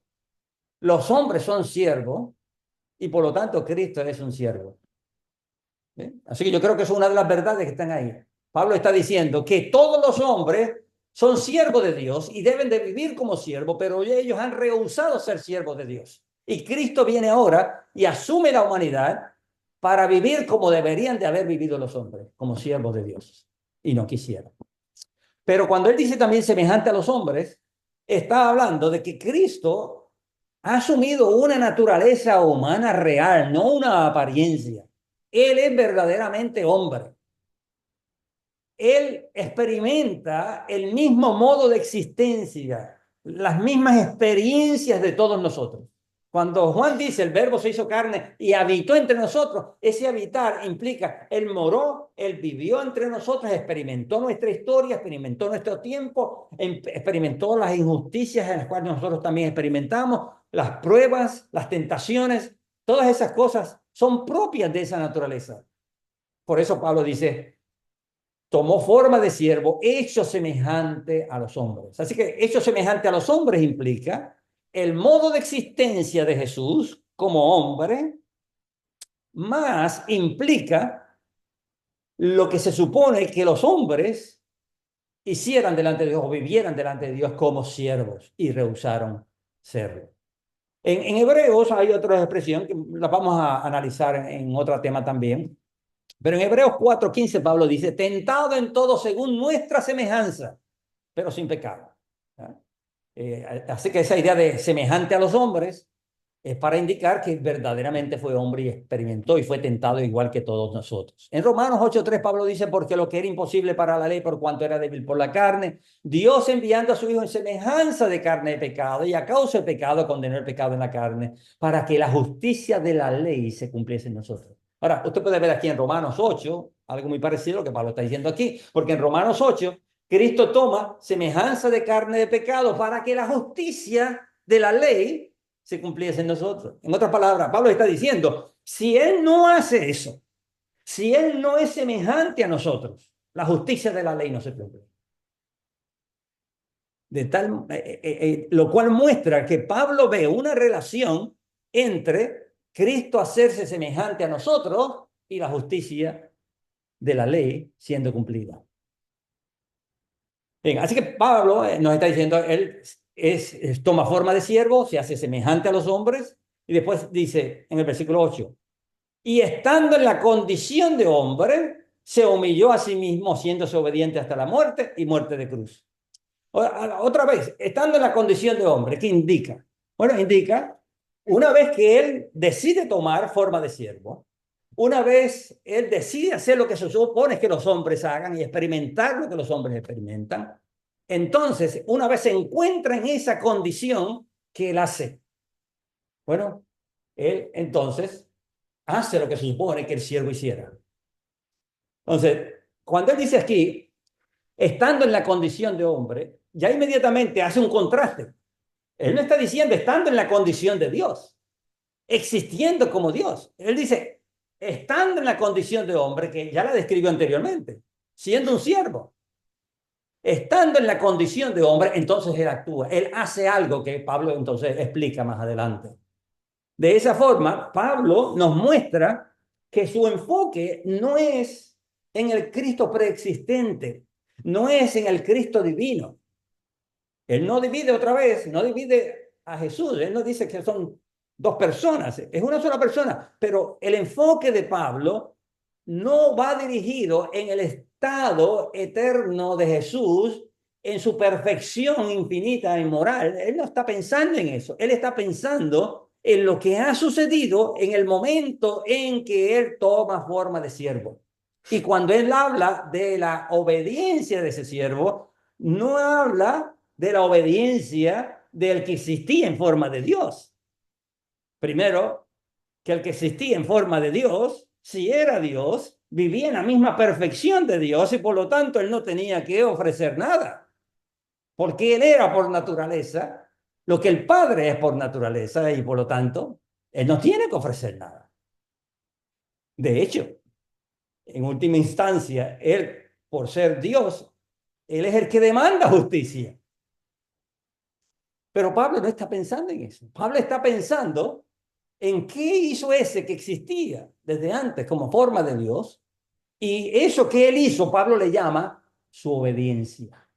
los hombres son siervos y por lo tanto Cristo es un siervo. ¿Bien? Así que yo creo que es una de las verdades que están ahí. Pablo está diciendo que todos los hombres son siervos de Dios y deben de vivir como siervos, pero ellos han rehusado ser siervos de Dios. Y Cristo viene ahora y asume la humanidad para vivir como deberían de haber vivido los hombres, como siervos de Dios. Y no quisieron. Pero cuando él dice también semejante a los hombres, está hablando de que Cristo ha asumido una naturaleza humana real, no una apariencia. Él es verdaderamente hombre. Él experimenta el mismo modo de existencia, las mismas experiencias de todos nosotros. Cuando Juan dice el verbo se hizo carne y habitó entre nosotros, ese habitar implica, él moró, él vivió entre nosotros, experimentó nuestra historia, experimentó nuestro tiempo, experimentó las injusticias en las cuales nosotros también experimentamos, las pruebas, las tentaciones, todas esas cosas son propias de esa naturaleza. Por eso Pablo dice, tomó forma de siervo, hecho semejante a los hombres. Así que hecho semejante a los hombres implica el modo de existencia de Jesús como hombre, más implica lo que se supone que los hombres hicieran delante de Dios o vivieran delante de Dios como siervos y rehusaron serlo. En Hebreos hay otra expresión que la vamos a analizar en otro tema también. Pero en Hebreos 4:15 Pablo dice, tentado en todo según nuestra semejanza, pero sin pecado. Así que esa idea de semejante a los hombres es para indicar que verdaderamente fue hombre y experimentó y fue tentado igual que todos nosotros. En Romanos 8:3 Pablo dice, porque lo que era imposible para la ley por cuanto era débil por la carne, Dios enviando a su Hijo en semejanza de carne de pecado y a causa del pecado condenó el pecado en la carne para que la justicia de la ley se cumpliese en nosotros. Ahora, usted puede ver aquí en Romanos 8, algo muy parecido a lo que Pablo está diciendo aquí, porque en Romanos 8, Cristo toma semejanza de carne de pecado para que la justicia de la ley se cumpliese en nosotros. En otras palabras, Pablo está diciendo, si Él no hace eso, si Él no es semejante a nosotros, la justicia de la ley no se cumple. Lo cual muestra que Pablo ve una relación entre Cristo hacerse semejante a nosotros y la justicia de la ley siendo cumplida. Bien, así que Pablo nos está diciendo, él toma forma de siervo, se hace semejante a los hombres, y después dice en el versículo 8, y estando en la condición de hombre, se humilló a sí mismo, haciéndose obediente hasta la muerte y muerte de cruz. Otra vez, estando en la condición de hombre, ¿qué indica? Bueno, indica, una vez que él decide tomar forma de siervo, una vez él decide hacer lo que se supone que los hombres hagan y experimentar lo que los hombres experimentan, entonces, una vez se encuentra en esa condición, ¿qué él hace? Bueno, él entonces hace lo que se supone que el siervo hiciera. Entonces, cuando él dice aquí, estando en la condición de hombre, ya inmediatamente hace un contraste. Él no está diciendo estando en la condición de Dios. existiendo como Dios. Él dice, estando en la condición de hombre, que ya la describió anteriormente, siendo un siervo, estando en la condición de hombre, entonces él actúa, él hace algo que Pablo entonces explica más adelante. De esa forma, Pablo nos muestra que su enfoque no es en el Cristo preexistente, no es en el Cristo divino. Él no divide otra vez, no divide a Jesús, él no dice que son dos personas, es una sola persona, pero el enfoque de Pablo no va dirigido en el estado eterno de Jesús, en su perfección infinita y moral. Él no está pensando en eso, él está pensando en lo que ha sucedido en el momento en que él toma forma de siervo. Y cuando él habla de la obediencia de ese siervo, no habla de la obediencia del que existía en forma de Dios. Primero, que el que existía en forma de Dios, si era Dios, vivía en la misma perfección de Dios y por lo tanto él no tenía que ofrecer nada, porque él era por naturaleza lo que el Padre es por naturaleza y por lo tanto él no tiene que ofrecer nada. De hecho, en última instancia, él, por ser Dios, él es el que demanda justicia. Pero Pablo no está pensando en eso. Pablo está pensando en qué hizo ese que existía desde antes como forma de Dios. Y eso que él hizo, Pablo le llama su obediencia.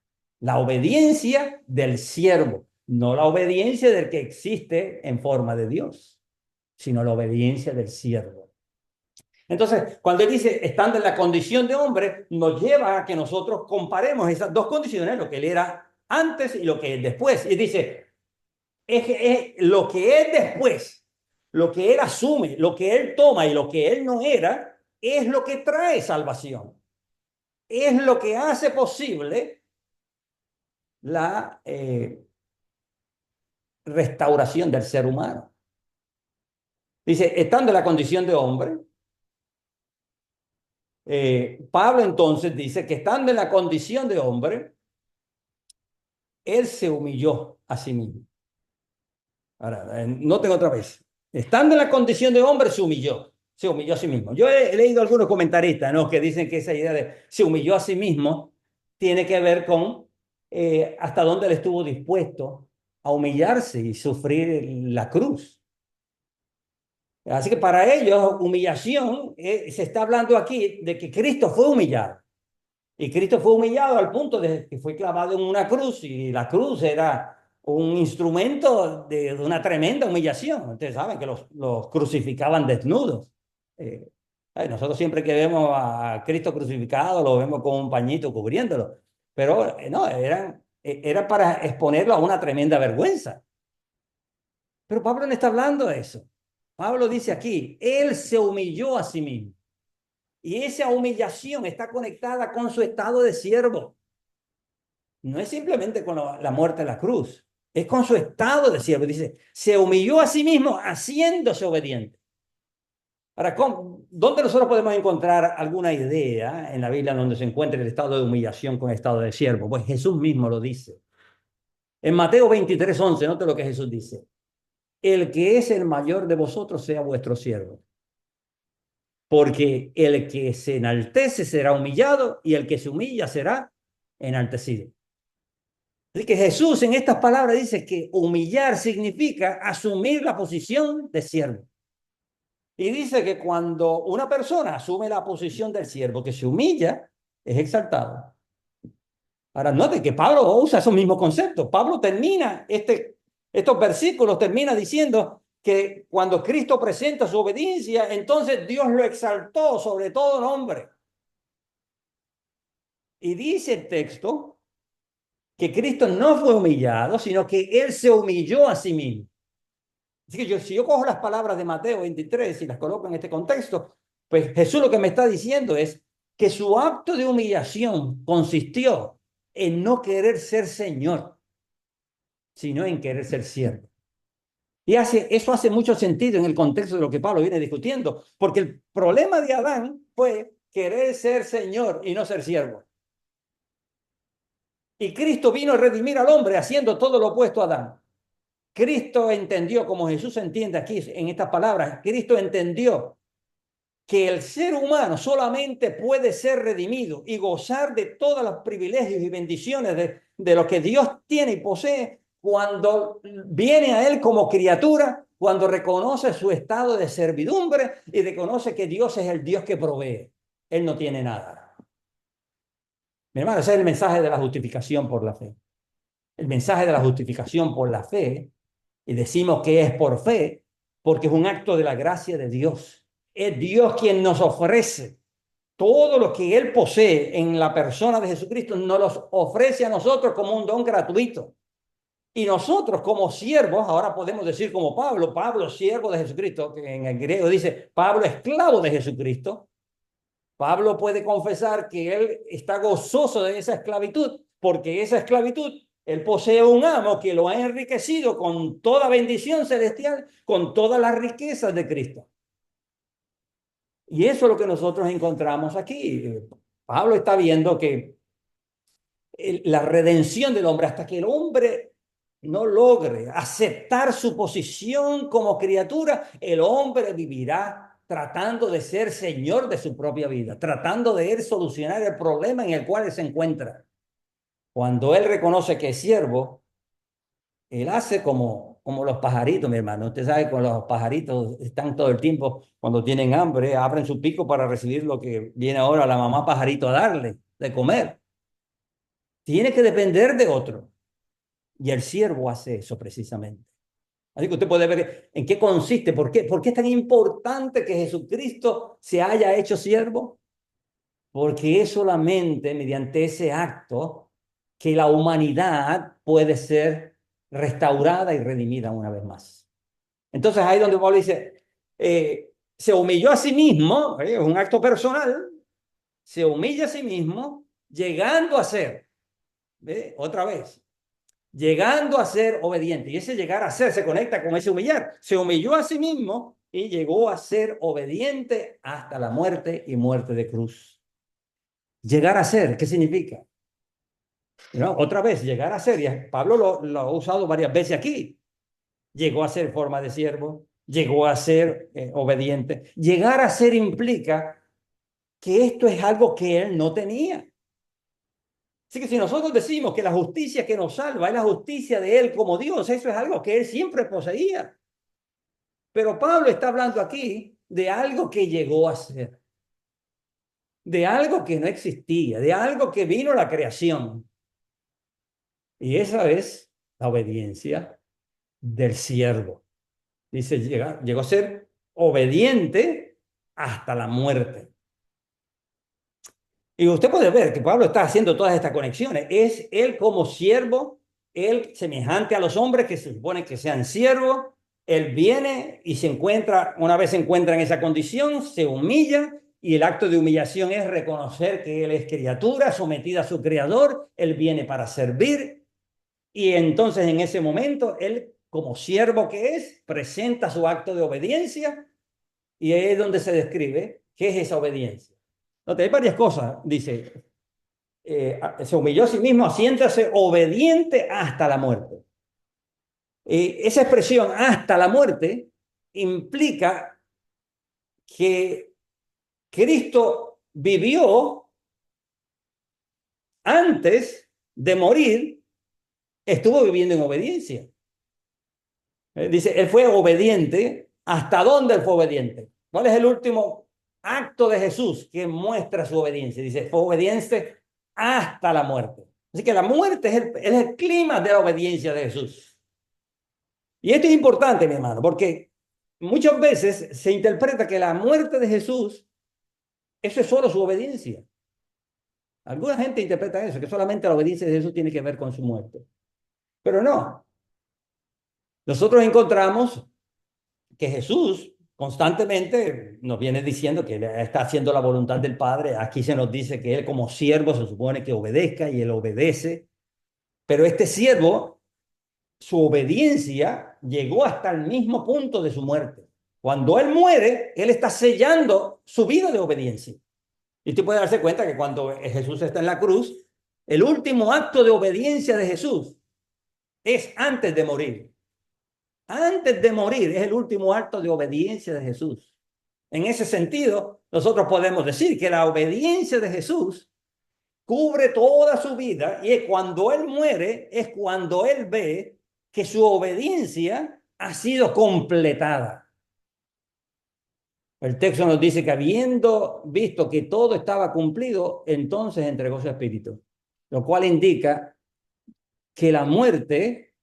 La obediencia del siervo, no la obediencia del que existe en forma de Dios, sino la obediencia del siervo. Entonces, cuando él dice, estando en la condición de hombre, nos lleva a que nosotros comparemos esas dos condiciones, lo que él era antes y lo que es después. Y dice, es lo que es después, lo que él asume, lo que él toma y lo que él no era, es lo que trae salvación. Es lo que hace posible la restauración del ser humano. Dice, estando en la condición de hombre, Pablo entonces dice que estando en la condición de hombre, él se humilló a sí mismo. Ahora, noten otra vez. Estando en la condición de hombre, se humilló a sí mismo. Yo he leído algunos comentaristas, ¿no?, que dicen que esa idea de se humilló a sí mismo tiene que ver con hasta dónde él estuvo dispuesto a humillarse y sufrir la cruz. Así que para ellos, humillación, se está hablando aquí de que Cristo fue humillado. Y Cristo fue humillado al punto de que fue clavado en una cruz y la cruz era un instrumento de una tremenda humillación. Ustedes saben que los crucificaban desnudos. Eh, nosotros siempre que vemos a Cristo crucificado lo vemos con un pañito cubriéndolo, pero no, era para exponerlo a una tremenda vergüenza. Pero Pablo no está hablando de eso. Pablo dice aquí, él se humilló a sí mismo. Y esa humillación está conectada con su estado de siervo. No es simplemente con la muerte en la cruz, es con su estado de siervo. Dice, se humilló a sí mismo haciéndose obediente. Ahora, ¿dónde nosotros podemos encontrar alguna idea en la Biblia donde se encuentre el estado de humillación con el estado de siervo? Pues Jesús mismo lo dice. En Mateo 23:11, note lo que Jesús dice. El que es el mayor de vosotros sea vuestro siervo. Porque el que se enaltece será humillado y el que se humilla será enaltecido. Así que Jesús en estas palabras dice que humillar significa asumir la posición de siervo. Y dice que cuando una persona asume la posición del siervo, que se humilla, es exaltado. Ahora, note que Pablo usa esos mismos conceptos. Pablo termina estos versículos, termina diciendo que cuando Cristo presenta su obediencia, entonces Dios lo exaltó sobre todo nombre. Y dice el texto que Cristo no fue humillado, sino que Él se humilló a sí mismo. Así que si yo cojo las palabras de Mateo 23 y las coloco en este contexto, pues Jesús lo que me está diciendo es que su acto de humillación consistió en no querer ser Señor, sino en querer ser siervo. Y eso hace mucho sentido en el contexto de lo que Pablo viene discutiendo, porque el problema de Adán fue querer ser Señor y no ser siervo. Y Cristo vino a redimir al hombre haciendo todo lo opuesto a Adán. Cristo entendió, como Jesús entiende aquí en estas palabras, Cristo entendió que el ser humano solamente puede ser redimido y gozar de todos los privilegios y bendiciones de lo que Dios tiene y posee cuando viene a Él como criatura, cuando reconoce su estado de servidumbre y reconoce que Dios es el Dios que provee. Él no tiene nada. Mi hermano, ese es el mensaje de la justificación por la fe. El mensaje de la justificación por la fe, y decimos que es por fe, porque es un acto de la gracia de Dios. Es Dios quien nos ofrece todo lo que Él posee en la persona de Jesucristo, nos los ofrece a nosotros como un don gratuito. Y nosotros como siervos, ahora podemos decir como Pablo, Pablo siervo de Jesucristo, que en el griego dice Pablo esclavo de Jesucristo. Pablo puede confesar que él está gozoso de esa esclavitud, porque esa esclavitud, él posee un amo que lo ha enriquecido con toda bendición celestial, con todas las riquezas de Cristo. Y eso es lo que nosotros encontramos aquí. Pablo está viendo que la redención del hombre, hasta que el hombre no logre aceptar su posición como criatura, el hombre vivirá tratando de ser señor de su propia vida, tratando de él solucionar el problema en el cual él se encuentra. Cuando él reconoce que es siervo, él hace como los pajaritos, mi hermano. Usted sabe, con los pajaritos están todo el tiempo, cuando tienen hambre, abren su pico para recibir lo que viene ahora la mamá pajarito a darle de comer. Tiene que depender de otro. Y el siervo hace eso precisamente. Así que usted puede ver en qué consiste, por qué es tan importante que Jesucristo se haya hecho siervo. Porque es solamente mediante ese acto que la humanidad puede ser restaurada y redimida una vez más. Entonces ahí donde Pablo dice, se humilló a sí mismo, es un acto personal, se humilla a sí mismo, llegando a ser, otra vez, llegando a ser obediente. Y ese llegar a ser se conecta con ese humillar. Se humilló a sí mismo y llegó a ser obediente hasta la muerte y muerte de cruz. Llegar a ser, ¿qué significa? ¿No? Otra vez, llegar a ser, y Pablo lo ha usado varias veces aquí. Llegó a ser forma de siervo, llegó a ser obediente. Llegar a ser implica que esto es algo que él no tenía. Así que si nosotros decimos que la justicia que nos salva es la justicia de él como Dios, eso es algo que él siempre poseía. Pero Pablo está hablando aquí de algo que llegó a ser, de algo que no existía, de algo que vino a la creación. Y esa es la obediencia del siervo. Dice, llegó a ser obediente hasta la muerte. Y usted puede ver que Pablo está haciendo todas estas conexiones. Es él como siervo, él semejante a los hombres que se supone que sean siervos. Él viene y se encuentra, una vez se encuentra en esa condición, se humilla, y el acto de humillación es reconocer que él es criatura sometida a su creador. Él viene para servir. Y entonces en ese momento, él como siervo que es, presenta su acto de obediencia, y ahí es donde se describe qué es esa obediencia. Entonces, hay varias cosas. Dice, se humilló a sí mismo, haciéndose obediente hasta la muerte. Esa expresión hasta la muerte implica que Cristo vivió antes de morir, estuvo viviendo en obediencia. Dice, él fue obediente. ¿Hasta dónde él fue obediente? ¿Cuál es el último acto de Jesús que muestra su obediencia? Dice, fue obediente hasta la muerte. Así que la muerte es el clima de la obediencia de Jesús. Y esto es importante, mi hermano, porque muchas veces se interpreta que la muerte de Jesús, eso es solo su obediencia. Alguna gente interpreta eso, que solamente la obediencia de Jesús tiene que ver con su muerte. Pero no. Nosotros encontramos que Jesús constantemente nos viene diciendo que está haciendo la voluntad del Padre. Aquí se nos dice que él como siervo se supone que obedezca, y él obedece. Pero este siervo, su obediencia llegó hasta el mismo punto de su muerte. Cuando él muere, él está sellando su vida de obediencia. Y usted puede darse cuenta que cuando Jesús está en la cruz, el último acto de obediencia de Jesús es antes de morir. antes de morir, es el último acto de obediencia de Jesús. En ese sentido, nosotros podemos decir que la obediencia de Jesús cubre toda su vida y cuando Él muere es cuando Él ve que su obediencia ha sido completada. El texto nos dice que habiendo visto que todo estaba cumplido, entonces entregó su espíritu, lo cual indica que la muerte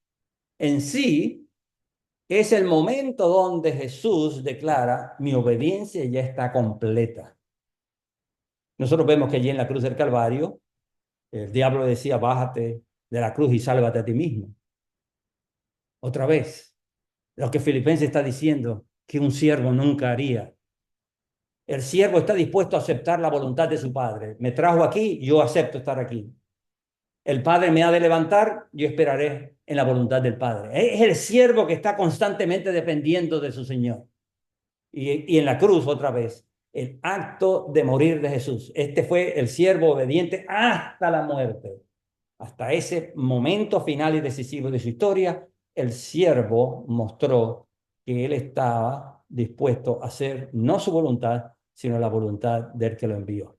en sí es el momento donde Jesús declara: mi obediencia ya está completa. Nosotros vemos que allí en la cruz del Calvario, el diablo decía: bájate de la cruz y sálvate a ti mismo. Otra vez, lo que Filipenses está diciendo que un siervo nunca haría. El siervo está dispuesto a aceptar la voluntad de su padre. Me trajo aquí, yo acepto estar aquí. El padre me ha de levantar, yo esperaré en la voluntad del padre. Es el siervo que está constantemente dependiendo de su Señor. Y en la cruz, otra vez, el acto de morir de Jesús. Este fue el siervo obediente hasta la muerte. Hasta ese momento final y decisivo de su historia, el siervo mostró que él estaba dispuesto a hacer no su voluntad, sino la voluntad del que lo envió.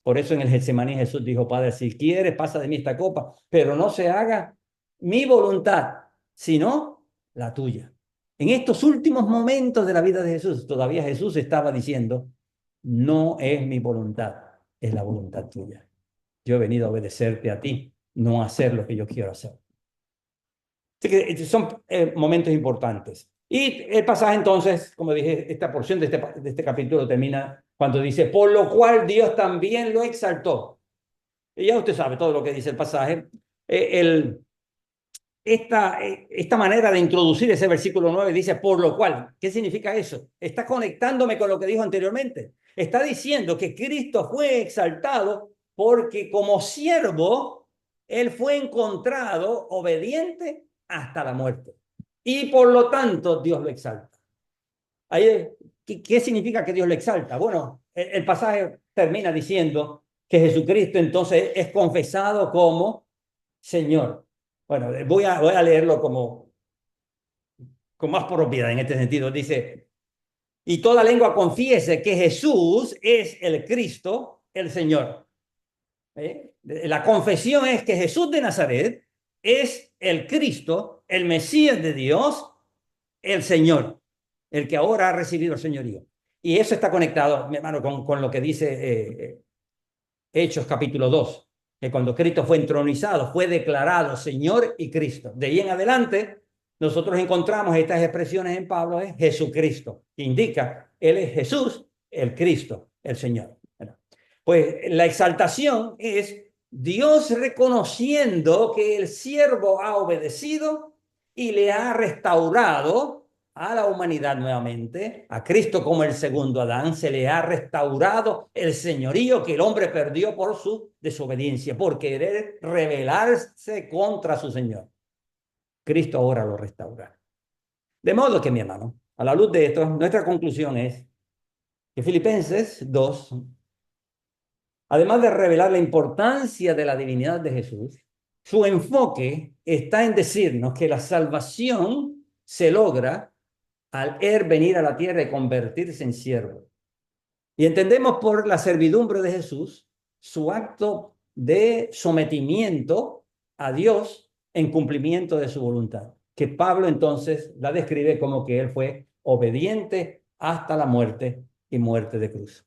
Por eso en el Getsemaní Jesús dijo: Padre, si quieres, pasa de mí esta copa, pero no se haga mi voluntad, sino la tuya. En estos últimos momentos de la vida de Jesús, todavía Jesús estaba diciendo: no es mi voluntad, es la voluntad tuya. Yo he venido a obedecerte a ti, no a hacer lo que yo quiero hacer. Así que son momentos importantes. Y el pasaje entonces, como dije, esta porción de este capítulo termina cuando dice: por lo cual Dios también lo exaltó. Y ya usted sabe todo lo que dice el pasaje. Esta manera de introducir ese versículo 9 dice: por lo cual. ¿Qué significa eso? Está conectándome con lo que dijo anteriormente. Está diciendo que Cristo fue exaltado porque como siervo, Él fue encontrado obediente hasta la muerte. Y por lo tanto, Dios lo exalta. ¿Qué significa que Dios lo exalta? Bueno, el pasaje termina diciendo que Jesucristo entonces es confesado como Señor. Bueno, voy a leerlo con más propiedad en este sentido. Dice: y toda lengua confiese que Jesús es el Cristo, el Señor. La confesión es que Jesús de Nazaret es el Cristo, el Mesías de Dios, el Señor, el que ahora ha recibido el señorío. Y eso está conectado, mi hermano, con lo que dice Hechos capítulo 2, que cuando Cristo fue entronizado, fue declarado Señor y Cristo. De ahí en adelante, nosotros encontramos estas expresiones en Pablo: Jesucristo, que indica, Él es Jesús, el Cristo, el Señor. Pues la exaltación es Dios reconociendo que el siervo ha obedecido y le ha restaurado a la humanidad nuevamente, a Cristo como el segundo Adán, se le ha restaurado el señorío que el hombre perdió por su desobediencia, por querer rebelarse contra su Señor. Cristo ahora lo restaura. De modo que, mi hermano, a la luz de esto, nuestra conclusión es que Filipenses 2, además de revelar la importancia de la divinidad de Jesús, su enfoque está en decirnos que la salvación se logra al Él venir a la tierra y convertirse en siervo. Y entendemos por la servidumbre de Jesús su acto de sometimiento a Dios en cumplimiento de su voluntad, que Pablo entonces la describe como que Él fue obediente hasta la muerte y muerte de cruz.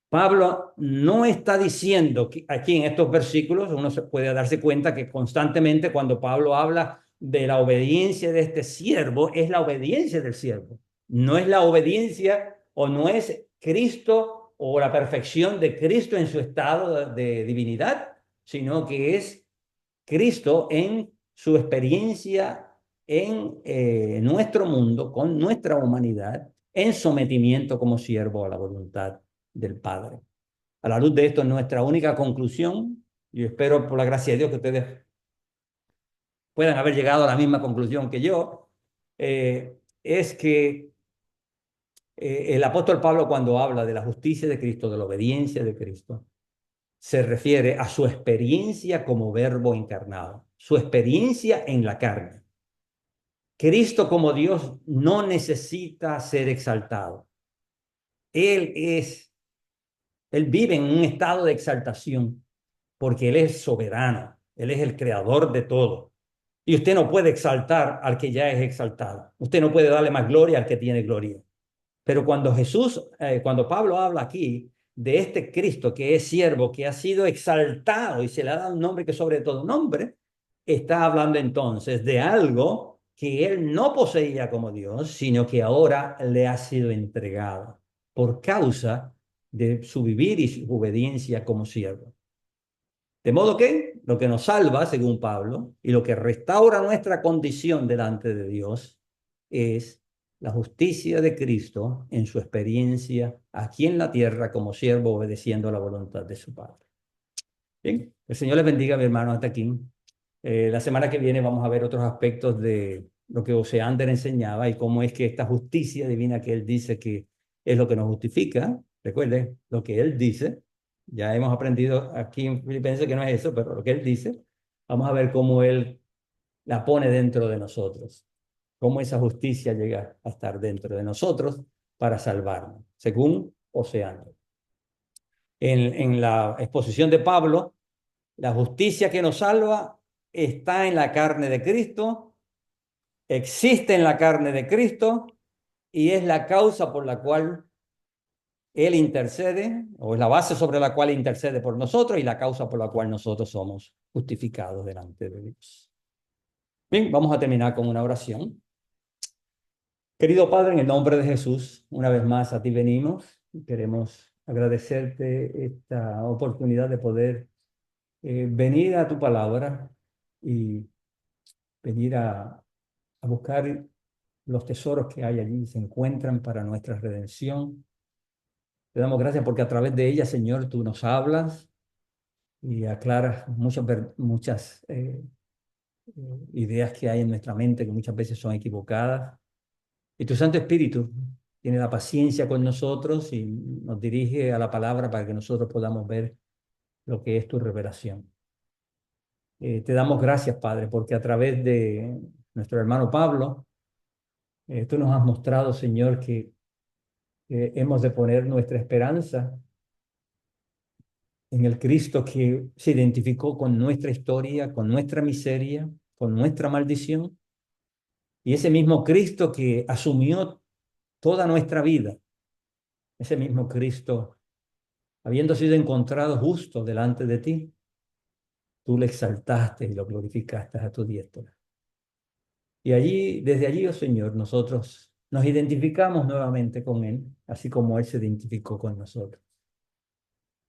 Pablo no está diciendo que aquí en estos versículos, uno se puede darse cuenta que constantemente cuando Pablo habla de la obediencia de este siervo, es la obediencia del siervo. No es la obediencia o no es Cristo o la perfección de Cristo en su estado de divinidad, sino que es Cristo en su experiencia en nuestro mundo, con nuestra humanidad, en sometimiento como siervo a la voluntad del Padre. A la luz de esto, nuestra única conclusión, y espero por la gracia de Dios que ustedes puedan haber llegado a la misma conclusión que yo, es que el apóstol Pablo, cuando habla de la justicia de Cristo, de la obediencia de Cristo, se refiere a su experiencia como verbo encarnado, su experiencia en la carne. Cristo como Dios no necesita ser exaltado. Él vive en un estado de exaltación porque Él es soberano, Él es el creador de todo. Y usted no puede exaltar al que ya es exaltado. Usted no puede darle más gloria al que tiene gloria. Pero cuando Pablo habla aquí de este Cristo que es siervo, que ha sido exaltado y se le ha dado un nombre que sobre todo nombre, está hablando entonces de algo que él no poseía como Dios, sino que ahora le ha sido entregado por causa de su vivir y su obediencia como siervo. De modo que lo que nos salva, según Pablo, y lo que restaura nuestra condición delante de Dios es la justicia de Cristo en su experiencia aquí en la tierra como siervo obedeciendo a la voluntad de su Padre. Bien, el Señor les bendiga, mi hermano, hasta aquí. La semana que viene vamos a ver otros aspectos de lo que Oseander enseñaba y cómo es que esta justicia divina que él dice que es lo que nos justifica, recuerde, lo que él dice, ya hemos aprendido aquí en Filipenses que no es eso, pero lo que él dice, vamos a ver cómo él la pone dentro de nosotros, cómo esa justicia llega a estar dentro de nosotros para salvarnos, según Oseander. En la exposición de Pablo, la justicia que nos salva está en la carne de Cristo, existe en la carne de Cristo y es la causa por la cual Él intercede, o es la base sobre la cual intercede por nosotros y la causa por la cual nosotros somos justificados delante de Dios. Bien, vamos a terminar con una oración. Querido Padre, en el nombre de Jesús, una vez más a ti venimos. Queremos agradecerte esta oportunidad de poder venir a tu palabra y venir a buscar los tesoros que hay allí, se encuentran para nuestra redención. Te damos gracias porque a través de ella, Señor, tú nos hablas y aclaras muchas ideas que hay en nuestra mente que muchas veces son equivocadas. Y tu Santo Espíritu tiene la paciencia con nosotros y nos dirige a la palabra para que nosotros podamos ver lo que es tu revelación. Te damos gracias, Padre, porque a través de nuestro hermano Pablo, tú nos has mostrado, Señor, que hemos de poner nuestra esperanza en el Cristo que se identificó con nuestra historia, con nuestra miseria, con nuestra maldición, y ese mismo Cristo que asumió toda nuestra vida, ese mismo Cristo, habiendo sido encontrado justo delante de ti, tú le exaltaste y lo glorificaste a tu diestra. Y allí, desde allí, oh Señor, nosotros nos identificamos nuevamente con Él, así como Él se identificó con nosotros.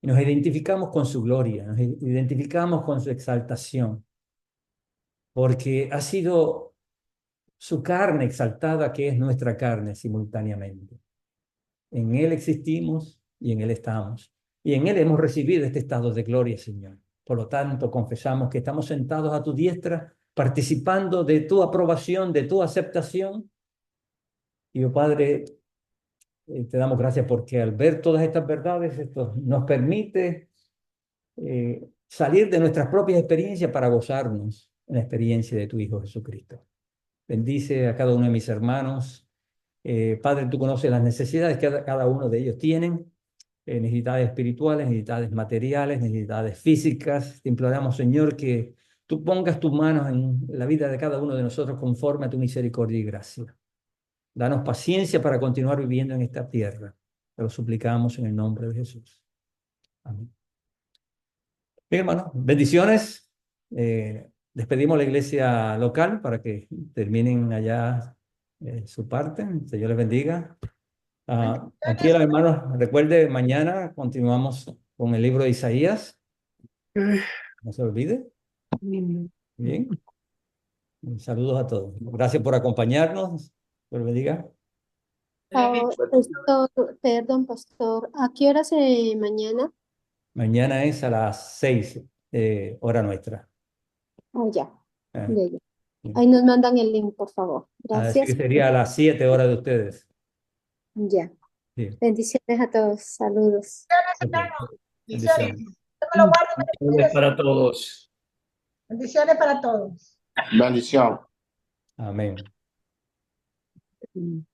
Y nos identificamos con su gloria, nos identificamos con su exaltación, porque ha sido su carne exaltada que es nuestra carne simultáneamente. En Él existimos y en Él estamos. Y en Él hemos recibido este estado de gloria, Señor. Por lo tanto, confesamos que estamos sentados a tu diestra, participando de tu aprobación, de tu aceptación. Y, oh Padre, te damos gracias porque al ver todas estas verdades, esto nos permite salir de nuestras propias experiencias para gozarnos en la experiencia de tu Hijo Jesucristo. Bendice a cada uno de mis hermanos. Padre, tú conoces las necesidades que cada uno de ellos tienen, necesidades espirituales, necesidades materiales, necesidades físicas. Te imploramos, Señor, que tú pongas tus manos en la vida de cada uno de nosotros conforme a tu misericordia y gracia. Danos paciencia para continuar viviendo en esta tierra. Te lo suplicamos en el nombre de Jesús. Amén. Bien, hermano, bendiciones. Despedimos la iglesia local para que terminen allá su parte. El Señor les bendiga. Aquí, hermanos, recuerde, mañana continuamos con el libro de Isaías. No se olvide. Bien. Saludos a todos. Gracias por acompañarnos. Dios les bendiga. Perdón, pastor, ¿a qué hora se mañana? Mañana es a las 6, hora nuestra. Oh, ya, Ah, ya. bien. Ahí nos mandan el link, por favor. Así que Gracias. sería a las 7 horas de ustedes. Ya. Sí. Bendiciones a todos. Saludos. Ok. Bendiciones. Bendiciones para todos. Bendiciones para todos. Bendición. Amén. Mm.